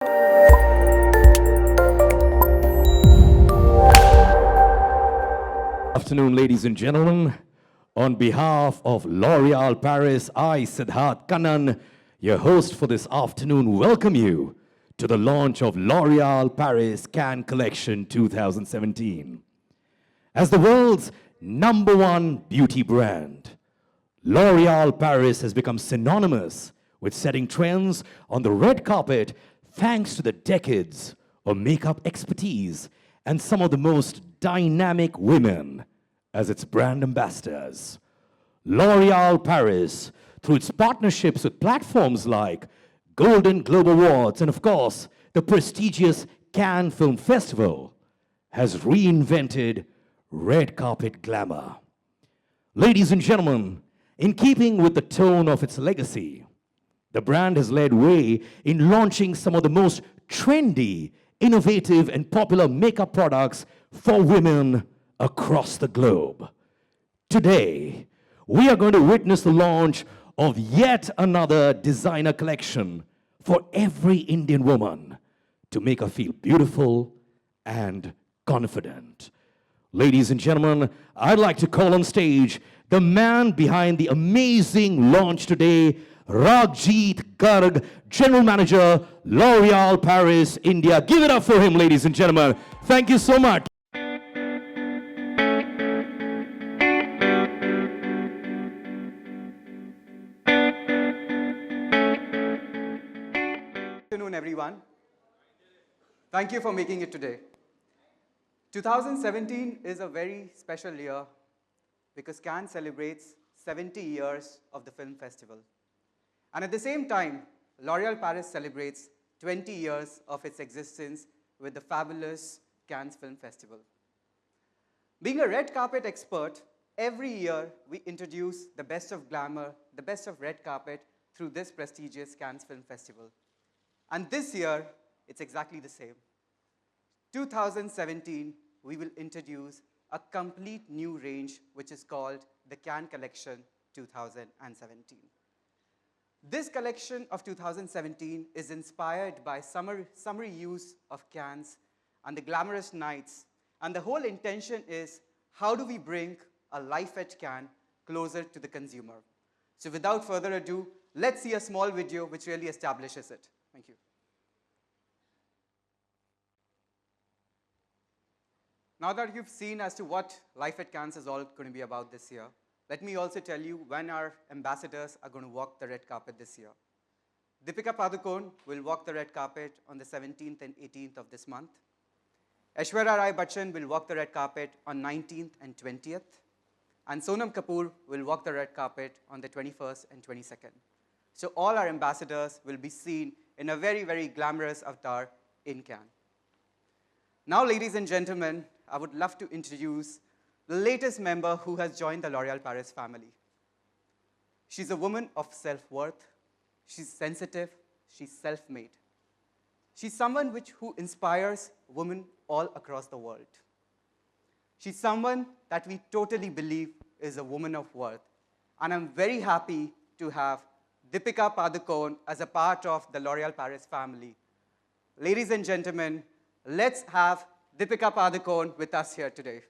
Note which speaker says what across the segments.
Speaker 1: Afternoon, ladies and gentlemen. On behalf of L'Oréal Paris, I, Siddharth Kannan, your host for this afternoon, welcome you to the launch of L'Oréal Paris Cannes Collection 2017. As the world's #1 beauty brand, L'Oréal Paris has become synonymous with setting trends on the red carpet thanks to the decades of makeup expertise and some of the most dynamic women as its brand ambassadors. L'Oréal Paris, through its partnerships with platforms like Golden Globe Awards and, of course, the prestigious Cannes Film Festival, has reinvented red carpet glamour. Ladies and gentlemen, in keeping with the tone of its legacy, the brand has led way in launching some of the most trendy, innovative, and popular makeup products for women across the globe. Today, we are going to witness the launch of yet another designer collection for every Indian woman to make her feel beautiful and confident. Ladies and gentlemen, I'd like to call on stage the man behind the amazing launch today, Rajid, Goddard, General Manager, L'Oréal Paris, India. Give it up for him, ladies and gentlemen. Thank you so much.
Speaker 2: Good afternoon, everyone. Thank you for making it today. 2017 is a very special year because Cannes celebrates 70 years of the film festival. And at the same time, L'Oréal Paris celebrates 20 years of its existence with the fabulous Cannes Film Festival. Being a red carpet expert, every year we introduce the best of glamour, the best of red carpet through this prestigious Cannes Film Festival. And this year, it's exactly the same. 2017, we will introduce a complete new range which is called the Cannes Collection 2017. This collection of 2017 is inspired by summery use of Cannes and the glamorous nights. And the whole intention is, how do we bring a life at Cannes closer to the consumer? So without further ado, let's see a small video which really establishes it. Thank you. Now that you've seen as to what Life at Cannes is all going to be about this year, let me also tell you when our ambassadors are going to walk the red carpet this year. Deepika Padukone will walk the red carpet on the 17th and 18th of this month. Aishwarya Rai Bachchan will walk the red carpet on 19th and 20th. And Sonam Kapoor will walk the red carpet on the 21st and 22nd. So all our ambassadors will be seen in a very, very glamorous avatar in Cannes. Now, ladies and gentlemen, I would love to introduce the latest member who has joined the L'Oréal Paris family. She's a woman of self-worth. She's sensitive. She's self-made. She's someone who inspires women all across the world. She's someone that we totally believe is a woman of worth. And I'm very happy to have Deepika Padukone as a part of the L'Oréal Paris family. Ladies and gentlemen, let's have Deepika Padukone with us here today.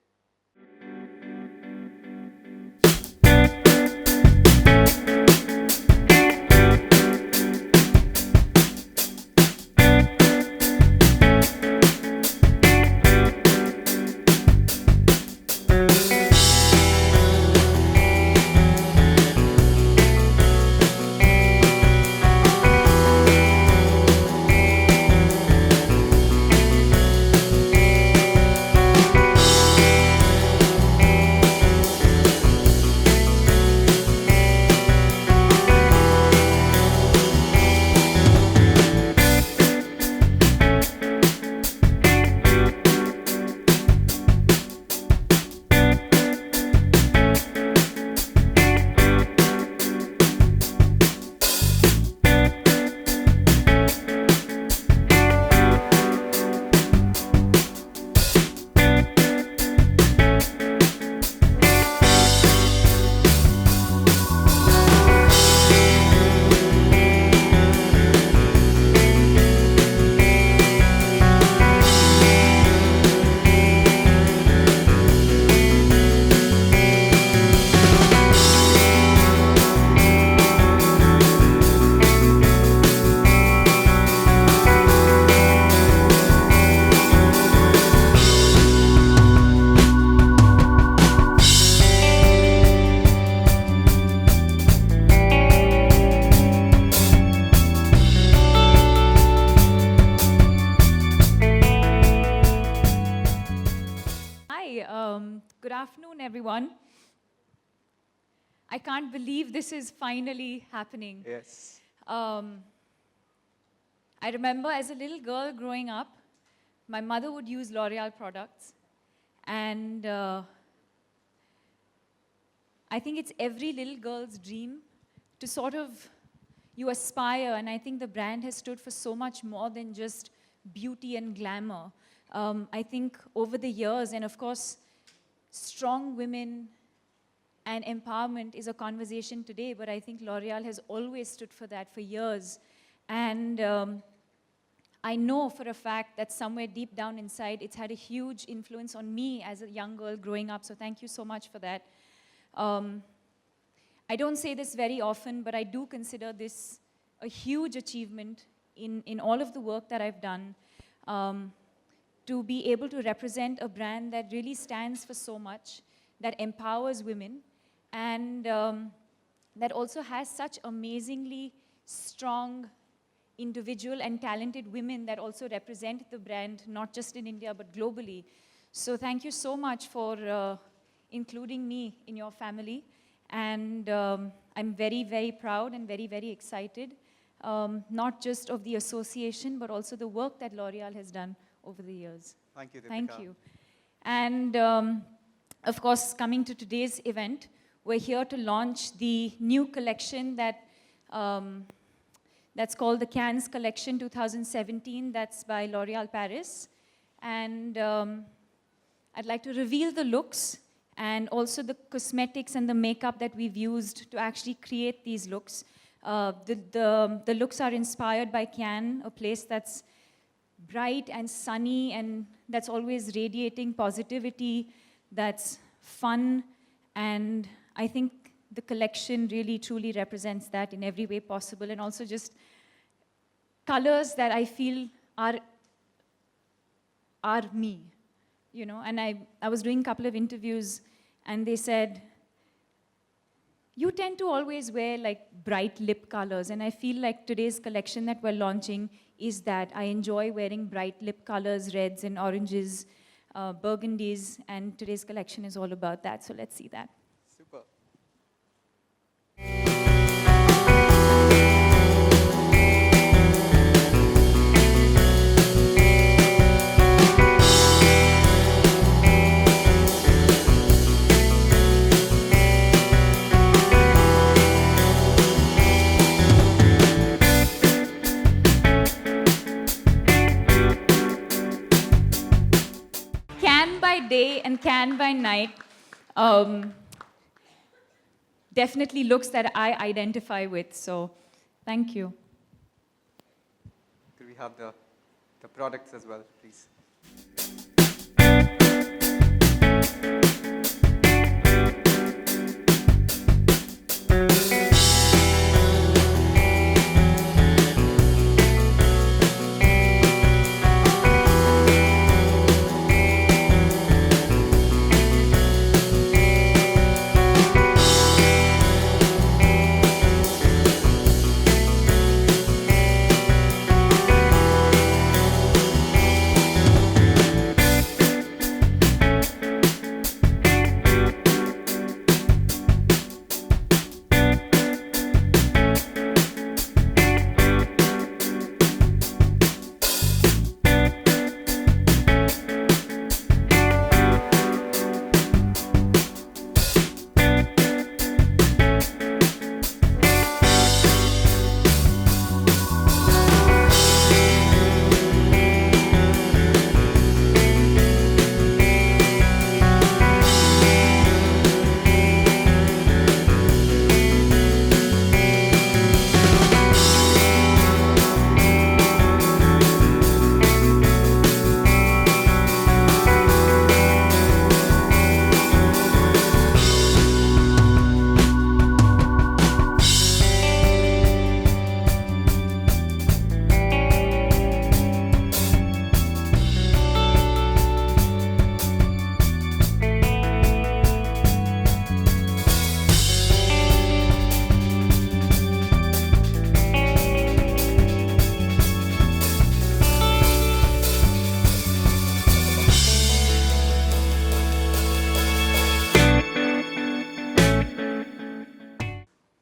Speaker 3: afternoon, everyone. I can't believe this is finally happening.
Speaker 2: Yes.
Speaker 3: I remember as a little girl growing up, my mother would use L'Oreal products. And I think it's every little girl's dream to sort of, you aspire, and I think the brand has stood for so much more than just beauty and glamour. I think over the years, and of course, strong women and empowerment is a conversation today, but I think L'Oreal has always stood for that for years. And I know for a fact that somewhere deep down inside, it's had a huge influence on me as a young girl growing up, so thank you so much for that. I don't say this very often, but I do consider this a huge achievement in all of the work that I've done. To be able to represent a brand that really stands for so much, that empowers women, and that also has such amazingly strong individual and talented women that also represent the brand, not just in India, but globally. So thank you so much for including me in your family. And I'm very, very proud and very, very excited, not just of the association, but also the work that L'Oreal has done over the years.
Speaker 2: Thank you, Deepika.
Speaker 3: Thank you. And of course, coming to today's event, we're here to launch the new collection that that's called the Cannes Collection 2017. That's by L'Oréal Paris. And I'd like to reveal the looks and also the cosmetics and the makeup that we've used to actually create these looks. The looks are inspired by Cannes, a place that's bright and sunny and that's always radiating positivity, that's fun, and I think the collection really truly represents that in every way possible, and also just colors that I feel are me, you know. And I was doing a couple of interviews and they said, you tend to always wear like bright lip colors, and I feel like today's collection that we're launching is that I enjoy wearing bright lip colors, reds and oranges, burgundies, and today's collection is all about that, so let's see that.
Speaker 2: Super.
Speaker 3: Can by day and can by night, definitely looks that I identify with, so thank you.
Speaker 2: Could we have the products as well, please?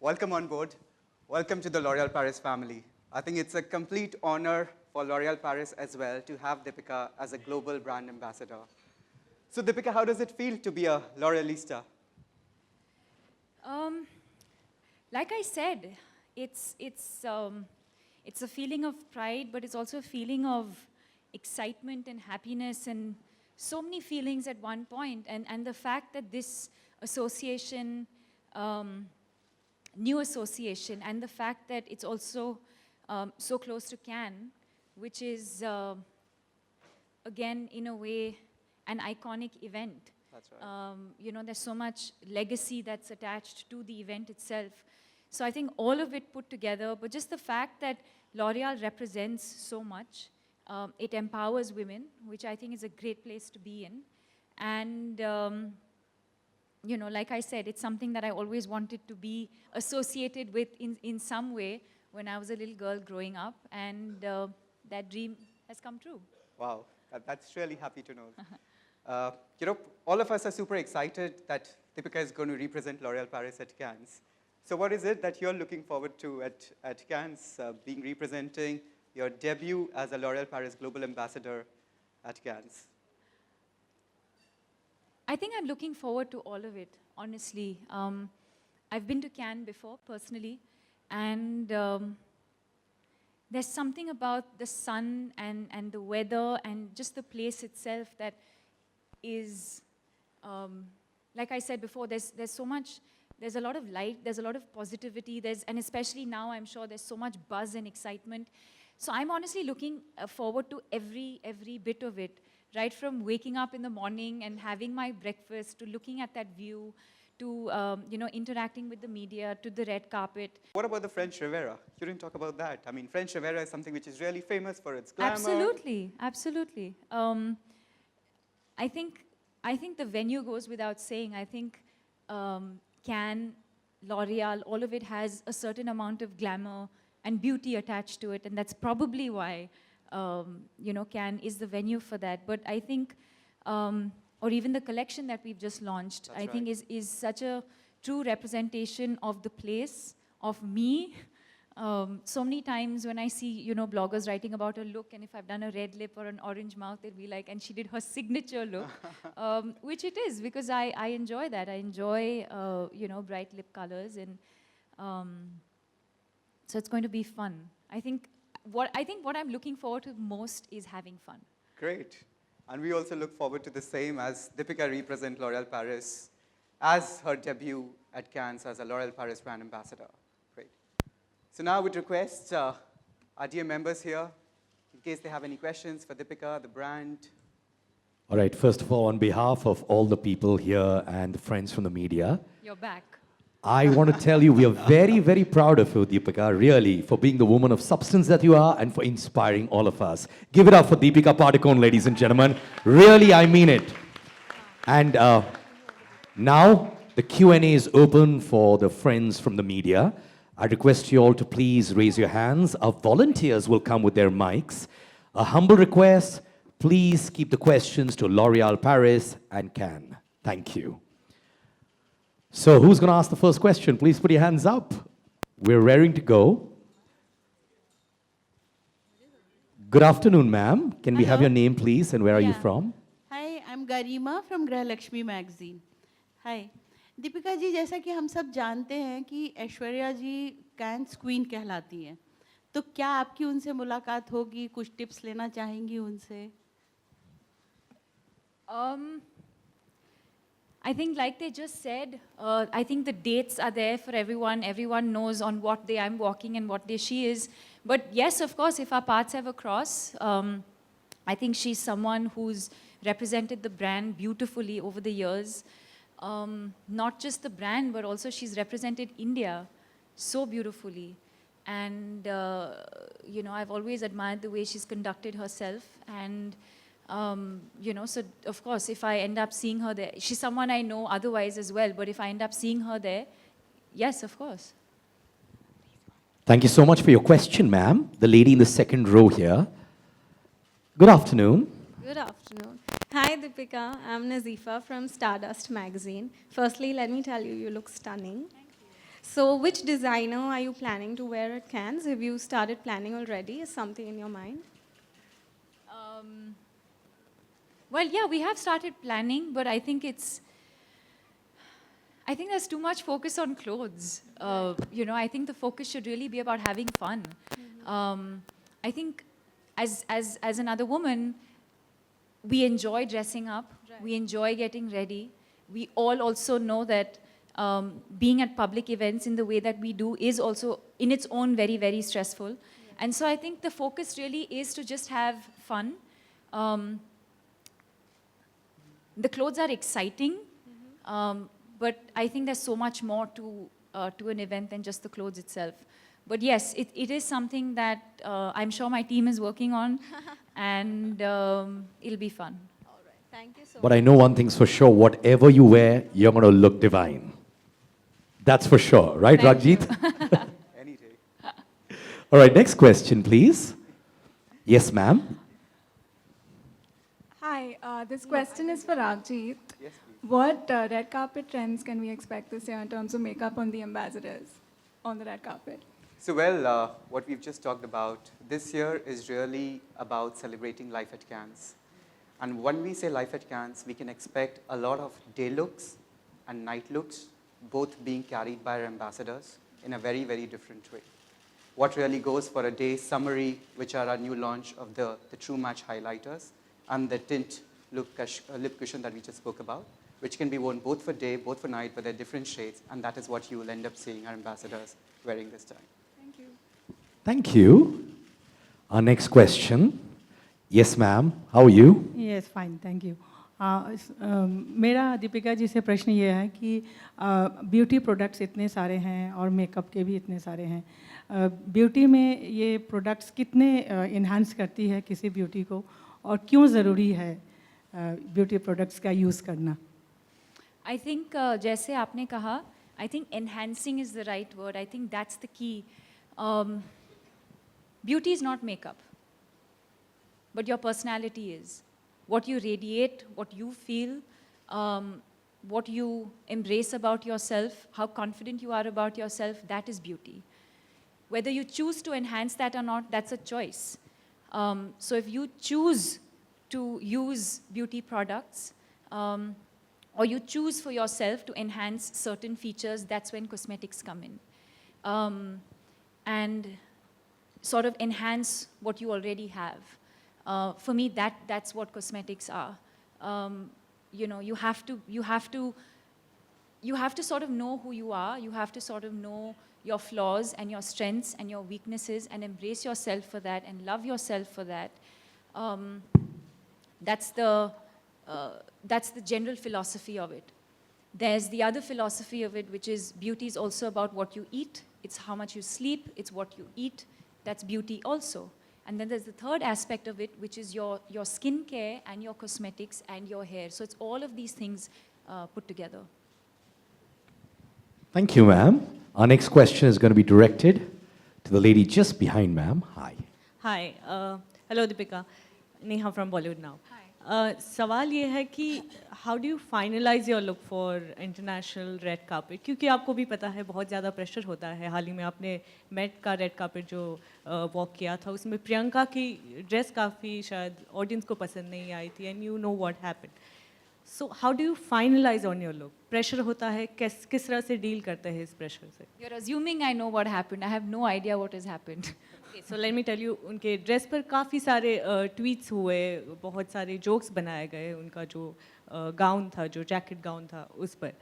Speaker 2: welcome on board. Welcome to the L'Oréal Paris family. I think it's a complete honor for L'Oréal Paris as well to have Deepika as a global brand ambassador. So Deepika, how does it feel to be a L'Orealista?
Speaker 3: Like I said, it's a feeling of pride, but it's also a feeling of excitement and happiness and so many feelings at one point. And the fact that this association, new association, and the fact that it's also so close to Cannes, which is, again, in a way, an iconic event.
Speaker 2: That's right.
Speaker 3: You know, there's so much legacy that's attached to the event itself. So I think all of it put together, but just the fact that L'Oréal represents so much, it empowers women, which I think is a great place to be in. And, you know, like I said, it's something that I always wanted to be associated with in some way when I was a little girl growing up, and that dream has come true.
Speaker 2: Wow, that's really happy to know. You know, all of us are super excited that Deepika is going to represent L'Oréal Paris at Cannes. So what is it that you're looking forward to at Cannes, being representing your debut as a L'Oréal Paris Global Ambassador at Cannes?
Speaker 3: I think I'm looking forward to all of it, honestly. I've been to Cannes before, personally, and there's something about the sun and the weather and just the place itself that is, like I said before, there's so much, there's a lot of light, there's a lot of positivity, and especially now I'm sure there's so much buzz and excitement. So I'm honestly looking forward to every bit of it, right from waking up in the morning and having my breakfast, to looking at that view, to you know, interacting with the media, to the red carpet.
Speaker 2: What about the French Riviera? You didn't talk about that. I mean, French Riviera is something which is really famous for its glamour.
Speaker 3: Absolutely, absolutely. I think the venue goes without saying. I think Cannes, L'Oréal, all of it has a certain amount of glamour and beauty attached to it, and that's probably why you know, Cannes is the venue for that. But I think, or even the collection that we've just launched, I think is such a true representation of the place, of me. So many times when I see, you know, bloggers writing about a look, and if I've done a red lip or an orange mouth, they'll be like, and she did her signature look, which it is, because I enjoy that. I enjoy, you know, bright lip colors, and so it's going to be fun. I think what I'm looking forward to most is having fun.
Speaker 2: Great. And we also look forward to the same as Deepika represents L'Oréal Paris as her debut at Cannes as a L'Oréal Paris brand ambassador. Great. So now I would request our dear members here, in case they have any questions for Deepika, the brand.
Speaker 1: All right, first of all, on behalf of all the people here and the friends from the media,
Speaker 3: You're back.
Speaker 1: I want to tell you we are very, very proud of you, Deepika, really, for being the woman of substance that you are and for inspiring all of us. Give it up for Deepika Padukone, ladies and gentlemen. Really, I mean it. And now the Q&A is open for the friends from the media. I request you all to please raise your hands. Our volunteers will come with their mics. A humble request, please keep the questions to L'Oréal Paris and Cannes. Thank you. So who's going to ask the first question? Please put your hands up. We're raring to go. Good afternoon, ma'am. Can we have your name, please, and where are you from?
Speaker 4: Hi, I'm Garima from Grah Lakshmi magazine. Hi. Deepika ji, जैसा कि हम सब जानते हैं कि ऐश्वर्या जी cans queen कहलाती हैं, तो क्या आपकी उनसे मुलाकात होगी? कुछ टिप्स लेना चाहेंगी उनसे?
Speaker 3: I think, like they just said, I think the dates are there for everyone. Everyone knows on what day I'm walking and what day she is. But yes, of course, if our paths ever cross, I think she's someone who's represented the brand beautifully over the years. Not just the brand, but also she's represented India so beautifully. And, you know, I've always admired the way she's conducted herself. And, you know, so of course, if I end up seeing her there, she's someone I know otherwise as well, but if I end up seeing her there, yes, of course.
Speaker 1: Thank you so much for your question, ma'am. The lady in the second row here. Good afternoon.
Speaker 5: Good afternoon. Hi, Deepika. I'm Nazifa from Stardust magazine. Firstly, let me tell you, you look stunning. So which designer are you planning to wear at Cannes? Have you started planning already? Is something in your mind?
Speaker 3: Well, yeah, we have started planning, but I think there's too much focus on clothes. I think the focus should really be about having fun. I think as another woman, we enjoy dressing up.
Speaker 5: Right.
Speaker 3: We enjoy getting ready. We all also know that being at public events in the way that we do is also in its own very, very stressful. And so I think the focus really is to just have fun. The clothes are exciting, but I think there's so much more to an event than just the clothes itself. But yes, it is something that I'm sure my team is working on, and it'll be fun.
Speaker 5: All right. Thank you so
Speaker 1: But I know one thing's for sure, whatever you wear, you're going to look divine. That's for sure, right,
Speaker 3: Thank you.
Speaker 1: Rajid?
Speaker 2: Any day.
Speaker 1: All right, next question, please. Yes, ma'am.
Speaker 6: Hi, this question is for Rajid.
Speaker 2: Yes, please.
Speaker 6: What red carpet trends can we expect this year in terms of makeup on the ambassadors on the red carpet?
Speaker 2: So, well, what we've just talked about this year is really about celebrating life at Cannes. And when we say life at Cannes, we can expect a lot of day looks and night looks, both being carried by our ambassadors in a very, very different way. What really goes for a day summary, which are our new launch of the True Match highlighters and the tint lip cushion that we just spoke about, which can be worn both for day, both for night, but they're different shades, and that is what you will end up seeing our ambassadors wearing this time.
Speaker 6: Thank you.
Speaker 1: Thank you. Our next question. Yes, ma'am. How are you?
Speaker 7: Yes fine thank you मेरा दीपिका जी से प्रश्न ये है कि beauty products इतने सारे हैं और मेकअप के भी इतने सारे हैं ब्यूटी में ये प्रोडक्ट्स कितने इन्हांस करती है किसी ब्यूटी को और क्यों ज़रूरी है ब्यूटी प्रोडक्ट्स का यूज़ करना
Speaker 3: I think जैसे आपने कहा, I think enhancing is the right word. I think that's the key. Beauty is not makeup, but your personality is. What you radiate, what you feel, what you embrace about yourself, how confident you are about yourself, that is beauty. Whether you choose to enhance that or not, that's a choice. So if you choose to use beauty products, or you choose for yourself to enhance certain features, that's when cosmetics come in. And sort of enhance what you already have. For me, that's what cosmetics are. You have to sort of know who you are. You have to sort of know your flaws and your strengths and your weaknesses and embrace yourself for that and love yourself for that. That's the general philosophy of it. There's the other philosophy of it, which is beauty is also about what you eat. It's how much you sleep. It's what you eat. That's beauty also. And then there's the third aspect of it, which is your skin care and your cosmetics and your hair. So it's all of these things put together.
Speaker 1: Thank you, ma'am. Our next question is going to be directed to the lady just behind ma'am. Hi.
Speaker 8: Hi, hello Deepika, Neha from Bollywood now.
Speaker 3: Hi.
Speaker 8: सवाल ये है कि how do you finalize your look for international red carpet? क्योंकि आपको भी पता है बहुत ज़्यादा प्रेशर होता है. हाल ही में आपने मेट का रेड कार्पेट जो वॉक किया था उसमें प्रियंका की ड्रेस काफ़ी शायद ऑडियंस को पसंद नहीं आई थी and you know what happened. So how do you finalize on your look? Pressure होता है, किस तरह से डील करते हैं इस प्रेशर से?
Speaker 3: You're assuming I know what happened. I have no idea what has happened.
Speaker 8: Okay, so let me tell you, उनके ड्रेस पर काफ़ी सारे ट्वीट्स हुए, बहुत सारे जोक्स बनाए गए, उनका जो गाउन था, जो जैकेट गाउन था उस पर.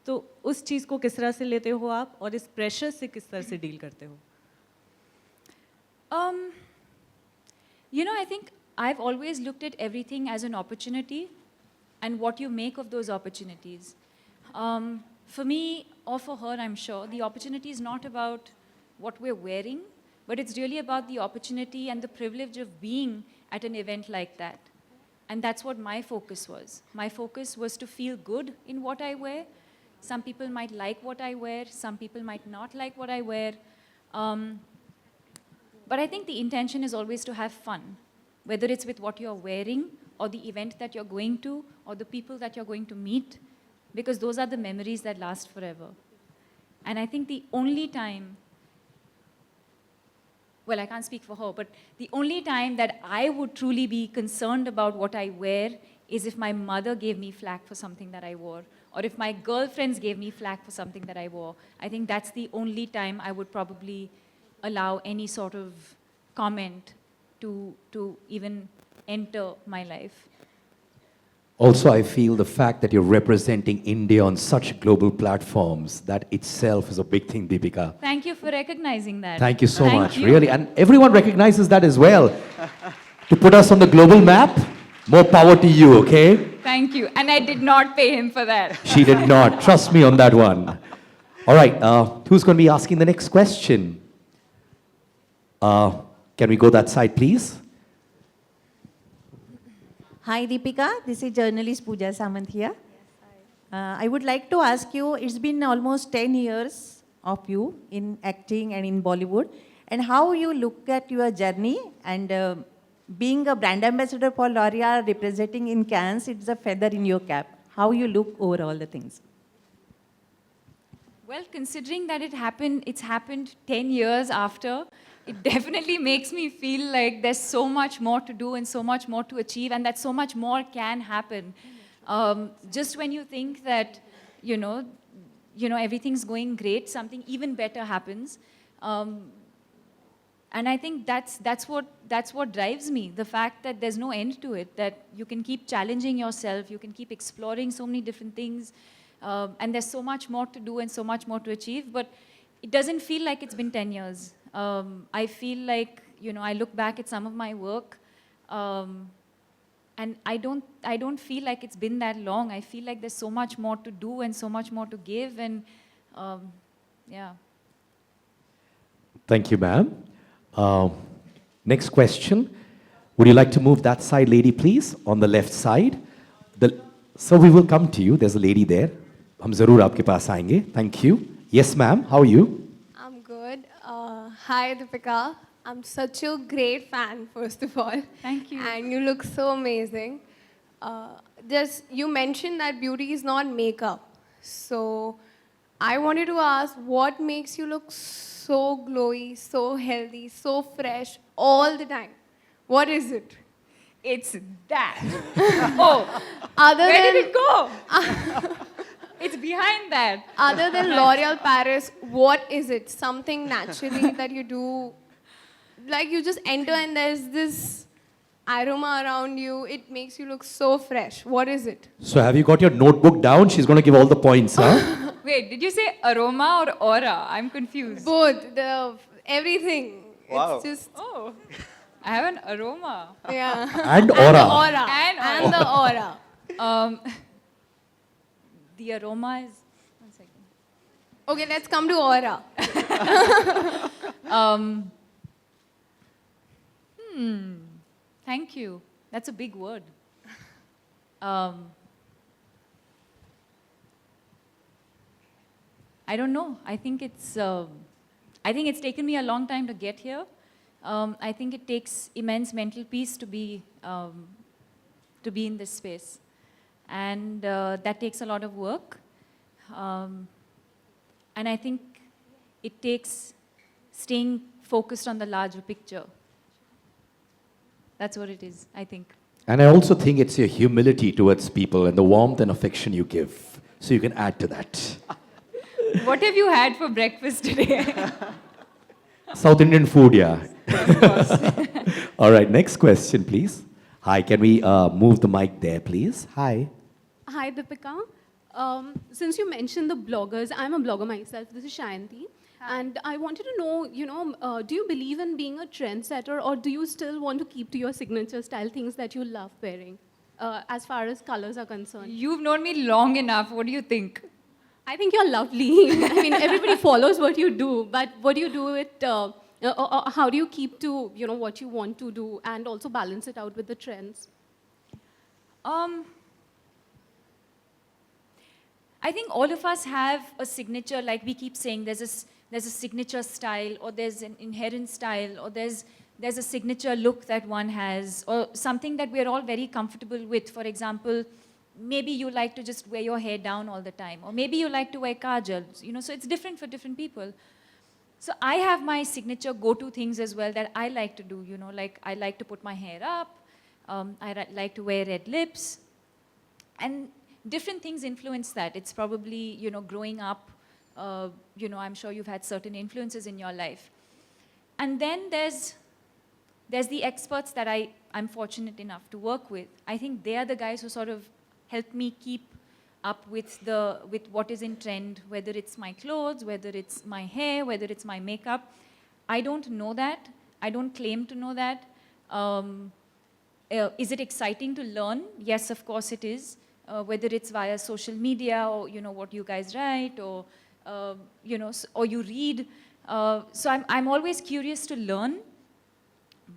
Speaker 8: तो उस चीज़ को किस तरह से लेते हो आप और इस प्रेशर से किस तरह से डील करते हो?
Speaker 3: I think I've always looked at everything as an opportunity and what you make of those opportunities. For me, or for her, I'm sure, the opportunity is not about what we're wearing, but it's really about the opportunity and the privilege of being at an event like that. And that's what my focus was. My focus was to feel good in what I wear. Some people might like what I wear, some people might not like what I wear. But I think the intention is always to have fun, whether it's with what you're wearing or the event that you're going to or the people that you're going to meet, because those are the memories that last forever. And I think the only time, well, I can't speak for her, but the only time that I would truly be concerned about what I wear is if my mother gave me flack for something that I wore, or if my girlfriends gave me flack for something that I wore. I think that's the only time I would probably allow any sort of comment to even enter my life.
Speaker 1: Also, I feel the fact that you're representing India on such global platforms, that itself is a big thing, Deepika.
Speaker 3: Thank you for recognizing that.
Speaker 1: Thank you so
Speaker 3: Thank
Speaker 1: much,
Speaker 3: you.
Speaker 1: really. And everyone recognizes that as well. To put us on the global map, more power to you, okay?
Speaker 3: Thank you. And I did not pay him for that.
Speaker 1: She did not. Trust me on that one. All right, who's going to be asking the next question? Can we go that side, please?
Speaker 9: Hi Deepika, this is journalist Pooja Samant here. I would like to ask you, it's been almost 10 years of you in acting and in Bollywood, and how you look at your journey, and being a brand ambassador for L'Oreal, representing in Cannes, it's a feather in your cap. How you look over all the things?
Speaker 3: Well, considering that it's happened 10 years after, it definitely makes me feel like there's so much more to do and so much more to achieve, and that so much more can happen. Just when you think that, you know, everything's going great, something even better happens. And I think that's what drives me, the fact that there's no end to it, that you can keep challenging yourself, you can keep exploring so many different things, and there's so much more to do and so much more to achieve, but it doesn't feel like it's been 10 years. I feel like, I look back at some of my work, and I don't feel like it's been that long. I feel like there's so much more to do and so much more to give, and yeah.
Speaker 1: Thank you, ma'am. Next question. Would you like to move that side, lady, please, on the left side? So we will come to you. There's a lady there. हम ज़रूर आपके पास आएंगे. Thank you. Yes, ma'am. How are you?
Speaker 10: I'm good. Hi, Deepika. I'm such a great fan, first of all.
Speaker 3: Thank you.
Speaker 10: And you look so amazing. You mentioned that beauty is not makeup. So I wanted to ask, what makes you look so glowy, so healthy, so fresh all the time? What is it?
Speaker 3: It's that. Oh, where did it go? It's behind that.
Speaker 10: Other than L'Oreal Paris, what is it? Something naturally that you do, like you just enter and there's this aroma around you. It makes you look so fresh. What is it?
Speaker 1: So have you got your notebook down? She's going to give all the points, huh?
Speaker 3: Wait, did you say aroma or aura? I'm confused.
Speaker 10: Both, everything.
Speaker 2: Wow.
Speaker 10: It's just,
Speaker 3: Oh, I have an aroma.
Speaker 10: yeah.
Speaker 1: And
Speaker 10: And
Speaker 1: aura.
Speaker 10: the aura.
Speaker 3: And
Speaker 10: And the aura.
Speaker 3: The aroma is, one second.
Speaker 10: Okay, let's come to aura.
Speaker 3: Thank you. That's a big word. I don't know. I think it's taken me a long time to get here. I think it takes immense mental peace to be in this space, and that takes a lot of work. And I think it takes staying focused on the larger picture. That's what it is, I think.
Speaker 1: And I also think it's your humility towards people and the warmth and affection you give. So you can add to that.
Speaker 3: What have you had for breakfast today?
Speaker 1: South Indian food, yeah. All right, next question, please. Hi, can we move the mic there, please? Hi.
Speaker 11: Hi, Deepika. Since you mentioned the bloggers, I'm a blogger myself. This is Shayanti. And I wanted to know, do you believe in being a trendsetter, or do you still want to keep to your signature style, things that you love wearing, as far as colors are concerned?
Speaker 3: You've known me long enough. What do you think?
Speaker 11: I think you're lovely. I mean, everybody follows what you do, but what do you do it, how do you keep to, what you want to do and also balance it out with the trends?
Speaker 3: I think all of us have a signature, like we keep saying, there's a signature style, or there's an inherent style, or there's a signature look that one has, or something that we're all very comfortable with. For example, maybe you like to just wear your hair down all the time, or maybe you like to wear kajal, you know, so it's different for different people. So I have my signature go-to things as well that I like to do, you know, like I like to put my hair up, like to wear red lips, and different things influence that. It's probably, you know, growing up, you know, I'm sure you've had certain influences in your life. And then there's the experts that I'm fortunate enough to work with. I think they are the guys who sort of help me keep up with what is in trend, whether it's my clothes, whether it's my hair, whether it's my makeup. I don't know that. I don't claim to know that. Is it exciting to learn? Yes, of course it is. Whether it's via social media or, you know, what you guys write or, you know, or you read. So I'm always curious to learn.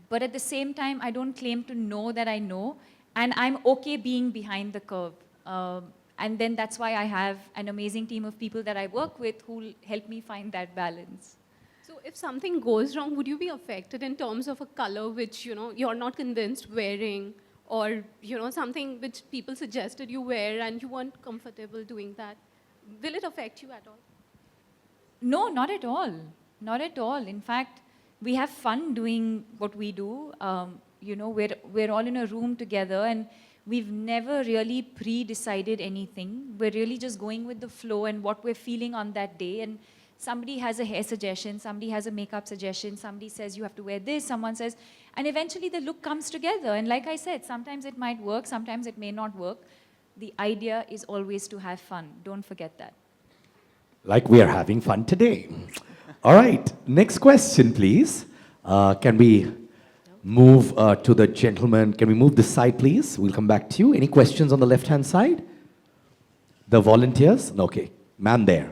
Speaker 3: But at the same time, I don't claim to know that I know. And I'm okay being behind the curve. And then that's why I have an amazing team of people that I work with who help me find that balance.
Speaker 11: So if something goes wrong, would you be affected in terms of a color which, you know, you're not convinced wearing, or, you know, something which people suggested you wear and you weren't comfortable doing that? Will it affect you at all?
Speaker 3: No, not at all. Not at all. In fact, we have fun doing what we do. You know, we're all in a room together, and we've never really pre-decided anything. We're really just going with the flow and what we're feeling on that day. And somebody has a hair suggestion, somebody has a makeup suggestion, somebody says you have to wear this, someone says, and eventually the look comes together. And like I said, sometimes it might work, sometimes it may not work. The idea is always to have fun. Don't forget that.
Speaker 1: Like we are having fun today. All right, next question, please. Can we move to the gentleman? Can we move this side, please? We'll come back to you. Any questions on the left-hand side? The volunteers? Okay, ma'am there.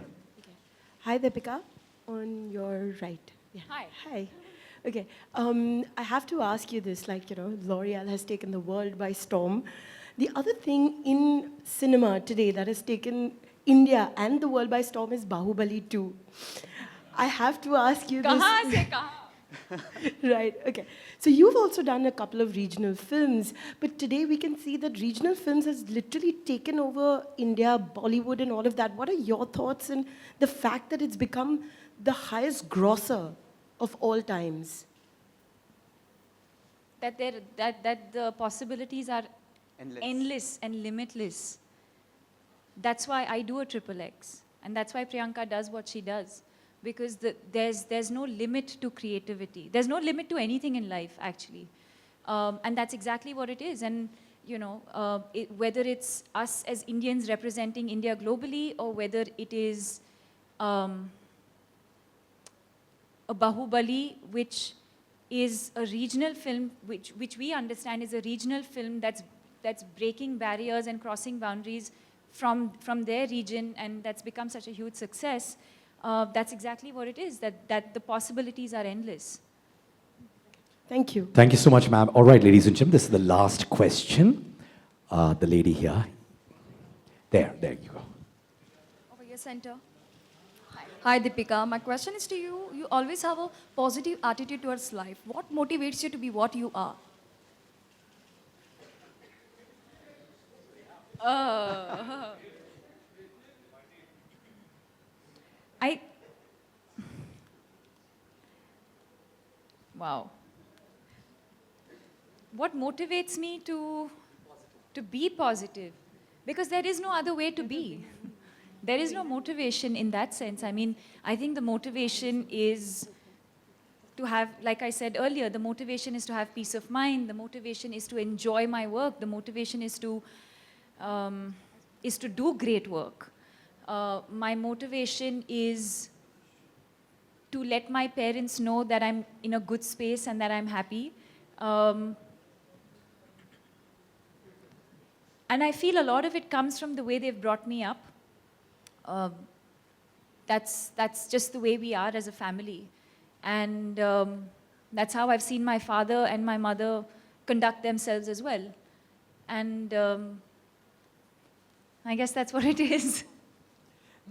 Speaker 12: Hi, Deepika, on your right. Yeah.
Speaker 3: Hi.
Speaker 12: Hi. Okay, I have to ask you this, like, you know, L'Oreal has taken the world by storm. The other thing in cinema today that has taken India and the world by storm is Bahubali 2. I have to ask you this.
Speaker 3: Kahan se kahan?
Speaker 12: Right, okay. So you've also done a couple of regional films, but today we can see that regional films has literally taken over India, Bollywood and all of that. What are your thoughts on the fact that it's become the highest grosser of all times?
Speaker 3: That the possibilities are endless and limitless. That's why I do a XXX. And that's why Priyanka does what she does. Because there's no limit to creativity. There's no limit to anything in life, actually. And that's exactly what it is. And, you know, whether it's us as Indians representing India globally, or whether it is a Bahubali, which is a regional film, which we understand is a regional film that's breaking barriers and crossing boundaries from their region, and that's become such a huge success. That's exactly what it is, that the possibilities are endless.
Speaker 12: Thank you.
Speaker 1: Thank you so much, ma'am. All right, ladies and gentlemen, this is the last question. The lady here. There you go.
Speaker 13: Over your center. Hi, Deepika. My question is to you. You always have a positive attitude towards life. What motivates you to be what you are?
Speaker 3: Wow. What motivates me to be positive? Because there is no other way to be. There is no motivation in that sense. I mean, I think the motivation is to have, like I said earlier, the motivation is to have peace of mind. The motivation is to enjoy my work. The motivation is to do great work. My motivation is to let my parents know that I'm in a good space and that I'm happy. And I feel a lot of it comes from the way they've brought me up. That's just the way we are as a family. And that's how I've seen my father and my mother conduct themselves as well. And I guess that's what it is.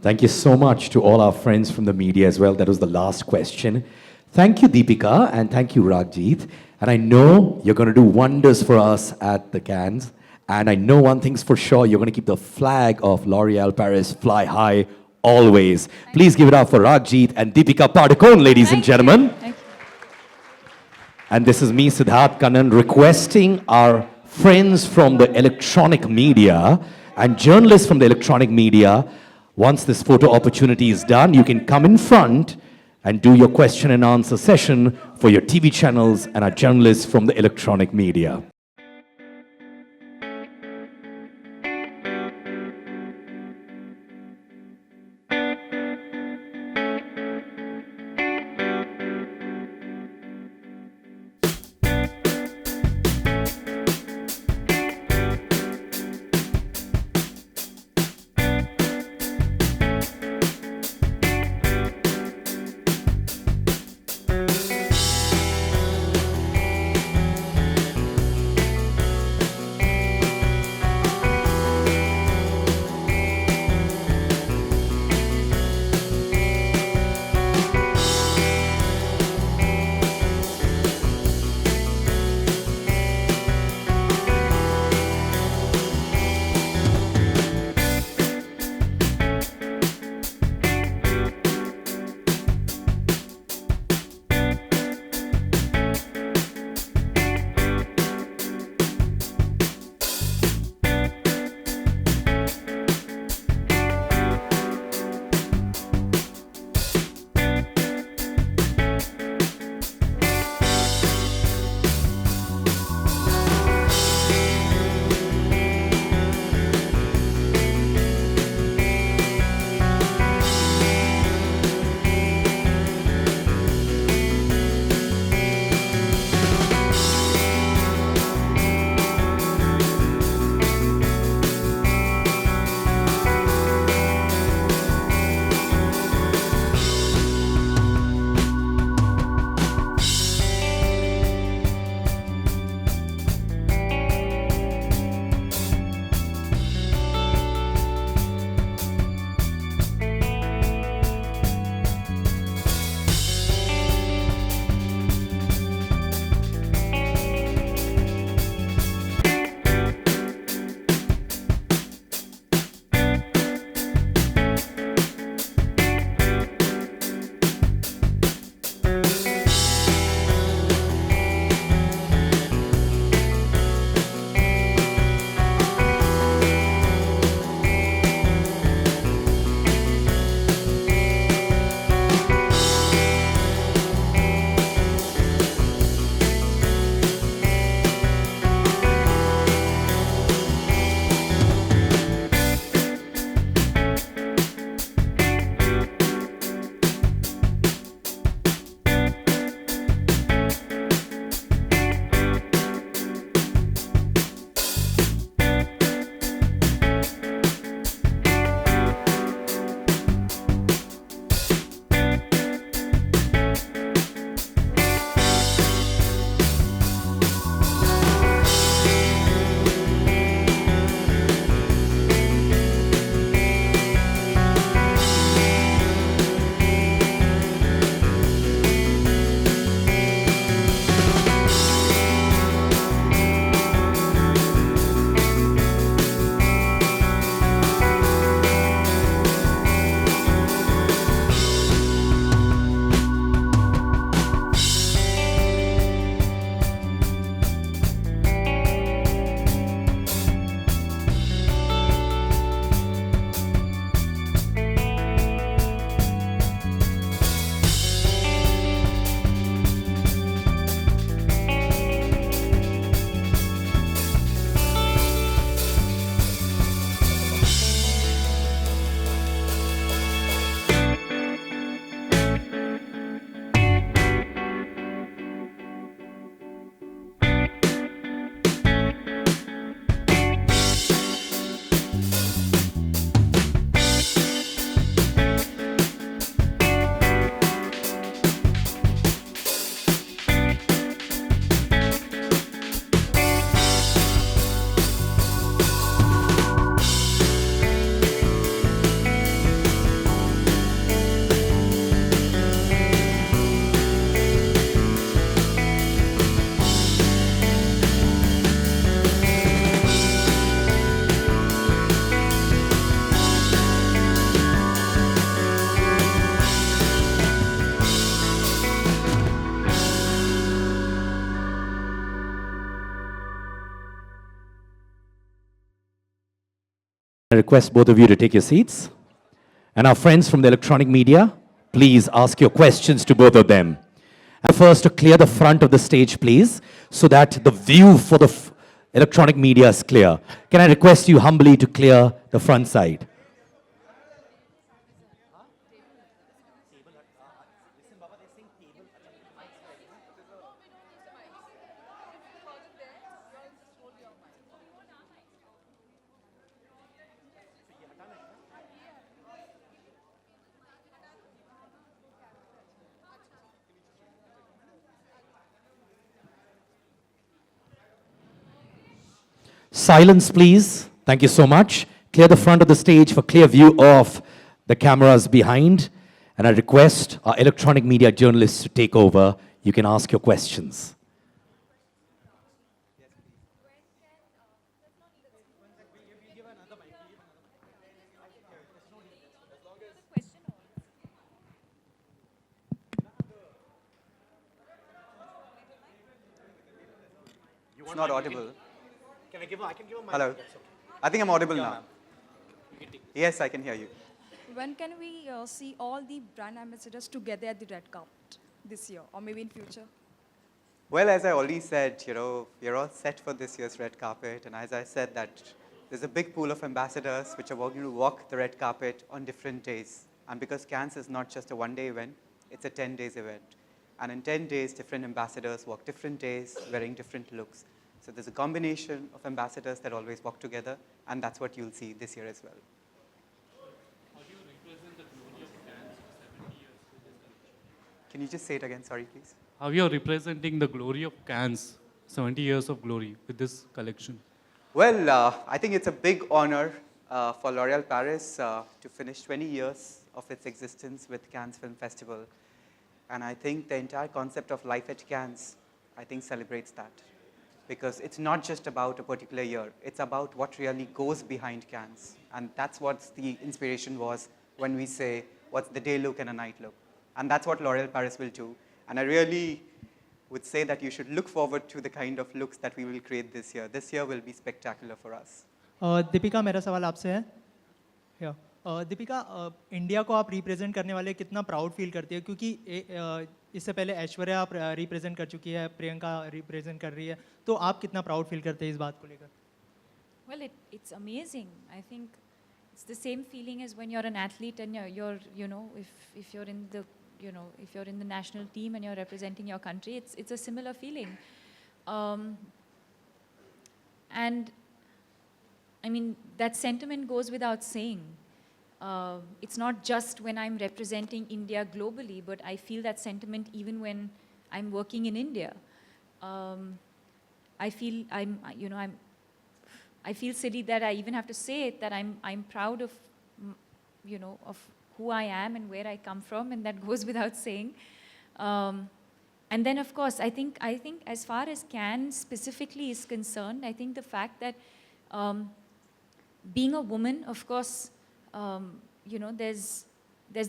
Speaker 1: Thank you so much to all our friends from the media as well. That was the last question. Thank you, Deepika, and thank you, Rajid. And I know you're going to do wonders for us at the Cannes. And I know one thing's for sure, you're going to keep the flag of L'Oréal Paris fly high always. Please give it up for Rajid and Deepika Padukone, ladies and gentlemen.
Speaker 3: Thank you.
Speaker 1: And this is me, Siddharth Kannan, requesting our friends from the electronic media and journalists from the electronic media, once this photo opportunity is done, you can come in front and do your question and answer session for your TV channels and our journalists from the electronic media. I request both of you to take your seats. And our friends from the electronic media, please ask your questions to both of them. And first, to clear the front of the stage, please, so that the view for the electronic media is clear. Can I request you humbly to clear the front side? Silence, please. Thank you so much. Clear the front of the stage for clear view of the cameras behind. And I request our electronic media journalists to take over. You can ask your questions.
Speaker 2: It's not audible. I can give a mic. Hello. I think I'm audible now. Yes, I can hear you.
Speaker 13: When can we see all the brand ambassadors together at the red carpet this year or maybe in future?
Speaker 2: Well, as I already said, we're all set for this year's red carpet. And as I said, that there's a big pool of ambassadors which are going to walk the red carpet on different days. And because Cannes is not just a one-day event, it's a 10 days event. And in 10 days, different ambassadors walk different days, wearing different looks. So there's a combination of ambassadors that always walk together, and that's what you'll see this year as well.
Speaker 14: How do you represent the glory of Cannes for 70 years with this collection?
Speaker 2: Can you just say it again? Sorry, please.
Speaker 14: How you're representing the glory of Cannes, 70 years of glory with this collection?
Speaker 2: Well, I think it's a big honor for L'Oréal Paris to finish 20 years of its existence with Cannes Film Festival. And I think the entire concept of Life at Cannes, I think, celebrates that. Because it's not just about a particular year. It's about what really goes behind Cannes. And that's what the inspiration was when we say, what's the day look and a night look? And that's what L'Oréal Paris will do. And I really would say that you should look forward to the kind of looks that we will create this year. This year will be spectacular for us.
Speaker 15: Deepika, मेरा सवाल आपसे है. Deepika, India को आप represent करने वाले कितना proud feel करती है, क्योंकि इससे पहले ऐश्वर्या आप रिप्रेजेंट कर चुकी है, प्रियंका रिप्रेजेंट कर रही है, तो आप कितना प्राउड फील करते हैं इस बात को लेकर?
Speaker 3: Well, it's amazing. I think it's the same feeling as when you're an athlete and you're if you're in the if you're in the national team and you're representing your country, it's a similar feeling. And I mean, that sentiment goes without saying. It's not just when I'm representing India globally, but I feel that sentiment even when I'm working in India. I feel I feel silly that I even have to say it, that I'm proud of of who I am and where I come from, and that goes without saying. And then, of course, I think as far as Cannes specifically is concerned, I think the fact that being a woman, of course, there's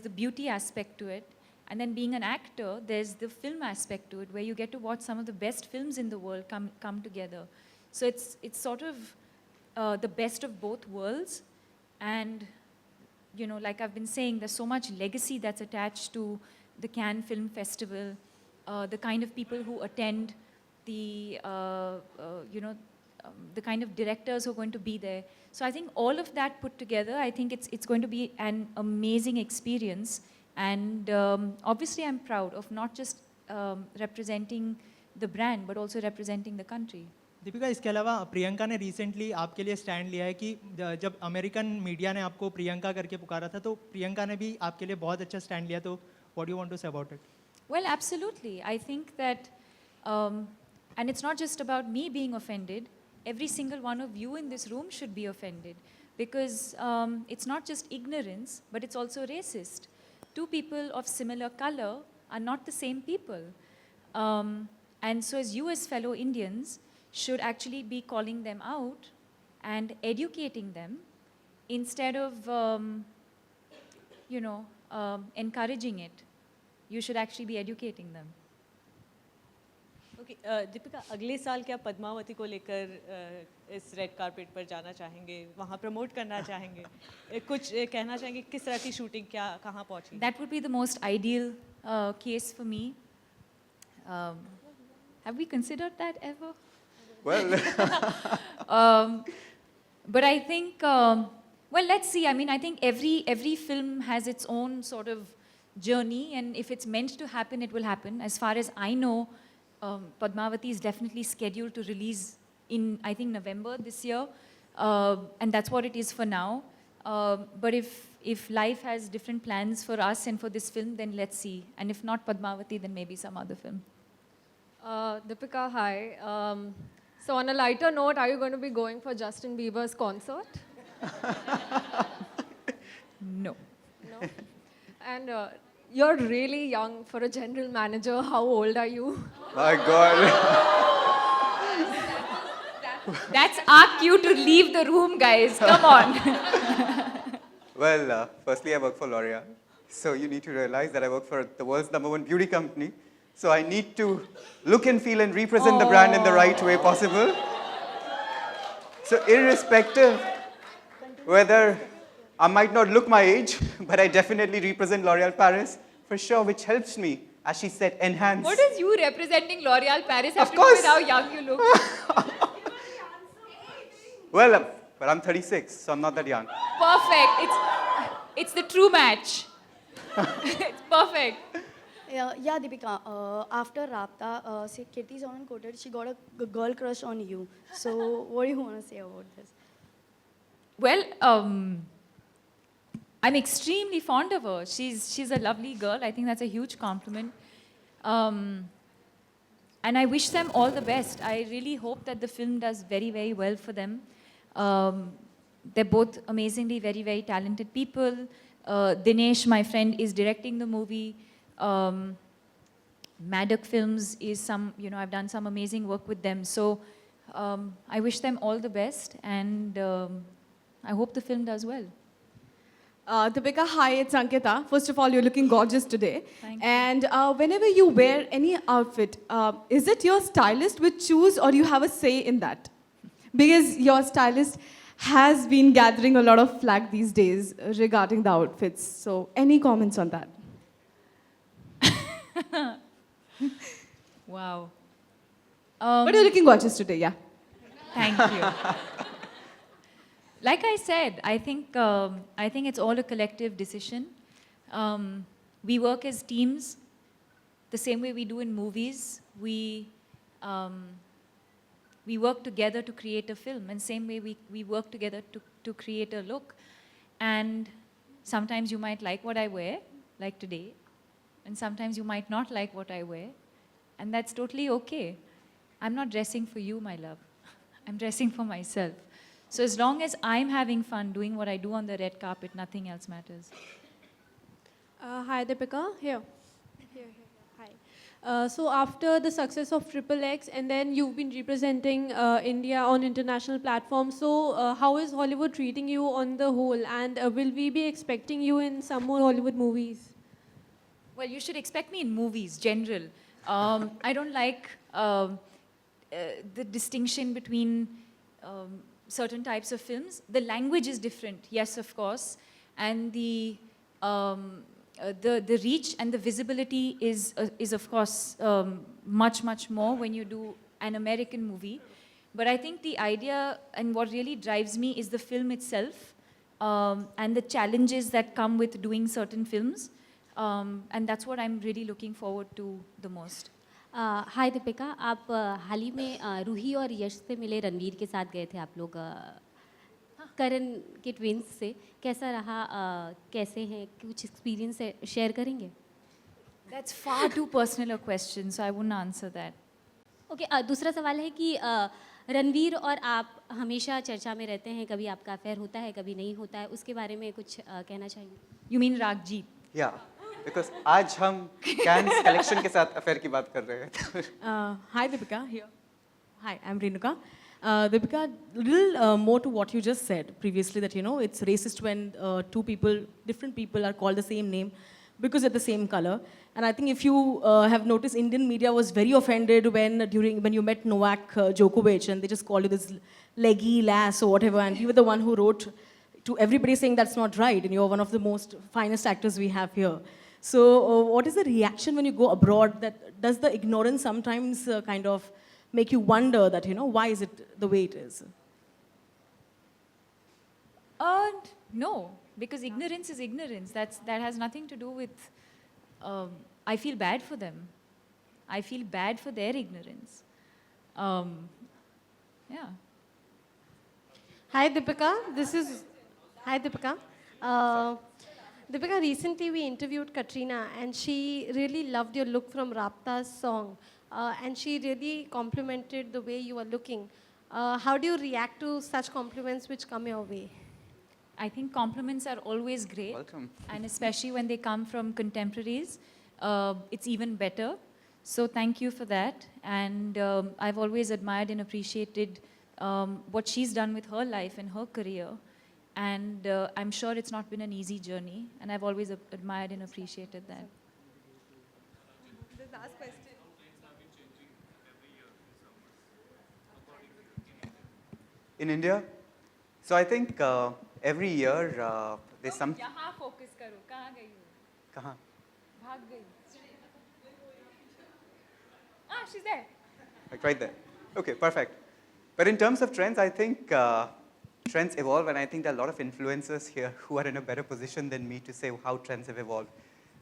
Speaker 3: the beauty aspect to it. And then being an actor, there's the film aspect to it, where you get to watch some of the best films in the world come together. So it's sort of the best of both worlds. And, like I've been saying, there's so much legacy that's attached to the Cannes Film Festival, the kind of people who attend, the kind of directors who are going to be there. So I think all of that put together, I think it's going to be an amazing experience. And obviously I'm proud of not just representing the brand, but also representing the country.
Speaker 15: Deepika, इसके अलावा प्रियंका ने recently आपके लिए stand लिया है कि जब American media ने आपको प्रियंका करके पुकारा था, तो प्रियंका ने भी आपके लिए बहुत अच्छा स्टैंड लिया, तो what do you want to say about it?
Speaker 3: Well, absolutely. I think that, and it's not just about me being offended. Every single one of you in this room should be offended, because it's not just ignorance, but it's also racist. Two people of similar color are not the same people. And so as you as fellow Indians should actually be calling them out and educating them instead of, encouraging it. You should actually be educating them.
Speaker 8: Okay Deepika, अगले साल क्या पद्मावती को लेकर इस red carpet पर जाना चाहेंगे, वहाँ प्रमोट करना चाहेंगे, कुछ कहना चाहेंगे, किस तरह की शूटिंग क्या कहाँ पहुँची?
Speaker 3: That would be the most ideal case for me. Have we considered that ever?
Speaker 2: Well,
Speaker 3: but I think, well, let's see. I mean, I think every film has its own sort of journey, and if it's meant to happen, it will happen. As far as I know, Padmavati is definitely scheduled to release in, I think, November this year, and that's what it is for now. But if life has different plans for us and for this film, then let's see. And if not Padmavati, then maybe some other film.
Speaker 16: Deepika, hi. So on a lighter note, are you going to be going for Justin Bieber's concert?
Speaker 3: No.
Speaker 16: No? And you're really young for a general manager. How old are you?
Speaker 2: My God.
Speaker 3: That's our cue to leave the room, guys. Come on.
Speaker 2: Well, firstly, I work for L'Oreal. So you need to realize that I work for the world's #1 beauty company. So I need to look and feel and represent the brand in the right way possible. So irrespective whether I might not look my age, but I definitely represent L'Oreal Paris for sure, which helps me, as she said, enhance.
Speaker 3: What does you representing L'Oreal Paris have
Speaker 2: Of
Speaker 3: to do
Speaker 2: course.
Speaker 3: with how young you look?
Speaker 2: Well, but I'm 36, so I'm not that young.
Speaker 3: Perfect. It's the true match. It's perfect.
Speaker 17: Yeah, Deepika, after Rapta, say Kitty's on Goddard, she got a girl crush on you. So what do you want to say about this?
Speaker 3: Well, I'm extremely fond of her. She's a lovely girl. I think that's a huge compliment. And I wish them all the best. I really hope that the film does very, very well for them. They're both amazingly very, very talented people. Dinesh, my friend, is directing the movie. Maddock Films is I've done some amazing work with them. So I wish them all the best, and I hope the film does well.
Speaker 18: Deepika, hi, it's Ankita. First of all, you're looking gorgeous today.
Speaker 3: Thank you.
Speaker 18: And whenever you wear any outfit, is it your stylist which choose, or you have a say in that? Because your stylist has been gathering a lot of flack these days regarding the outfits. So any comments on that?
Speaker 3: Wow.
Speaker 18: But you're looking gorgeous today, yeah.
Speaker 3: Thank you. Like I said, I think it's all a collective decision. We work as teams, the same way we do in movies. We work together to create a film, and same way we work together to create a look. And sometimes you might like what I wear, like today, and sometimes you might not like what I wear, and that's totally okay. I'm not dressing for you, my love. I'm dressing for myself. So as long as I'm having fun doing what I do on the red carpet, nothing else matters.
Speaker 11: Hi, Deepika. Here. Hi. So after the success of XXX, and then you've been representing India on international platforms, so how is Hollywood treating you on the whole? And will we be expecting you in some more Hollywood movies?
Speaker 3: Well, you should expect me in movies, general. I don't like the distinction between certain types of films. The language is different, yes, of course, and the reach and the visibility is of course much more when you do an American movie. But I think the idea and what really drives me is the film itself and the challenges that come with doing certain films, and that's what I'm really looking forward to the most.
Speaker 19: हाय दीपिका, आप हाल ही में रूही और यश से मिले, रणवीर के साथ गए थे आप लोग करण के ट्विंस से, कैसा रहा, कैसे हैं, कुछ एक्सपीरियंस शेयर करेंगे?
Speaker 3: That's far too personal a question, so I wouldn't answer that.
Speaker 19: Okay, दूसरा सवाल है कि रणवीर और आप हमेशा चर्चा में रहते हैं, कभी आपका अफेयर होता है, कभी नहीं होता है, उसके बारे में कुछ कहना चाहेंगे?
Speaker 3: You mean Rajid?
Speaker 2: Yeah. Because आज हम Cannes collection के साथ affair की बात कर रहे हैं.
Speaker 20: Hi Deepika, here. Hi, I'm Renuka. Deepika, little more to what you just said previously, that it's racist when different people are called the same name. because they're the same color. And I think if you have noticed, Indian media was very offended when you met Novak Djokovic and they just called you this leggy lass or whatever, and you were the one who wrote to everybody saying that's not right, and you're one of the most finest actors we have here. So what is the reaction when you go abroad? Does the ignorance sometimes kind of make you wonder that, why is it the way it is?
Speaker 3: No, because ignorance is ignorance. That has nothing to do with, I feel bad for them. I feel bad for their ignorance. Yeah.
Speaker 21: Hi, Deepika. Hi, Deepika. Deepika, recently we interviewed Katrina and she really loved your look from Rapta's song. And she really complimented the way you are looking. How do you react to such compliments which come your way?
Speaker 3: I think compliments are always great.
Speaker 2: Welcome.
Speaker 3: And especially when they come from contemporaries, it's even better. So thank you for that. And I've always admired and appreciated what she's done with her life and her career. And I'm sure it's not been an easy journey. And I've always admired and appreciated that.
Speaker 21: The last question.
Speaker 2: In India, so I think every year there's some.
Speaker 3: यहाँ focus करो, कहाँ गई हो?
Speaker 2: कहाँ?
Speaker 3: भाग गई. Ah, she's there.
Speaker 2: Like right there. Okay, perfect. But in terms of trends, I think trends evolve, and I think there are a lot of influencers here who are in a better position than me to say how trends have evolved.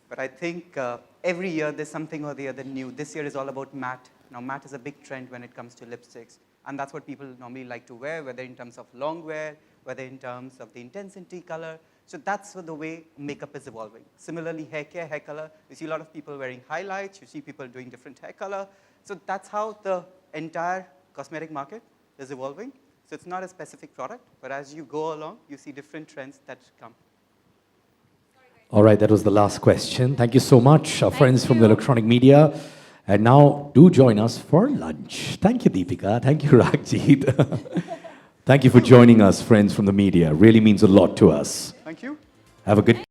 Speaker 2: But I think every year there's something or the other new. This year is all about matte. Now, matte is a big trend when it comes to lipsticks. And that's what people normally like to wear, whether in terms of long wear, whether in terms of the intensity color. So that's the way makeup is evolving. Similarly, hair care, hair color, you see a lot of people wearing highlights, you see people doing different hair color. So that's how the entire cosmetic market is evolving. So it's not a specific product, but as you go along, you see different trends that come.
Speaker 1: All right, that was the last question. Thank you so much, our friends from the electronic media. And now, do join us for lunch. Thank you, Deepika. Thank you, Rajid. Thank you for joining us, friends from the media. Really means a lot to us.
Speaker 2: Thank you.
Speaker 1: Have a good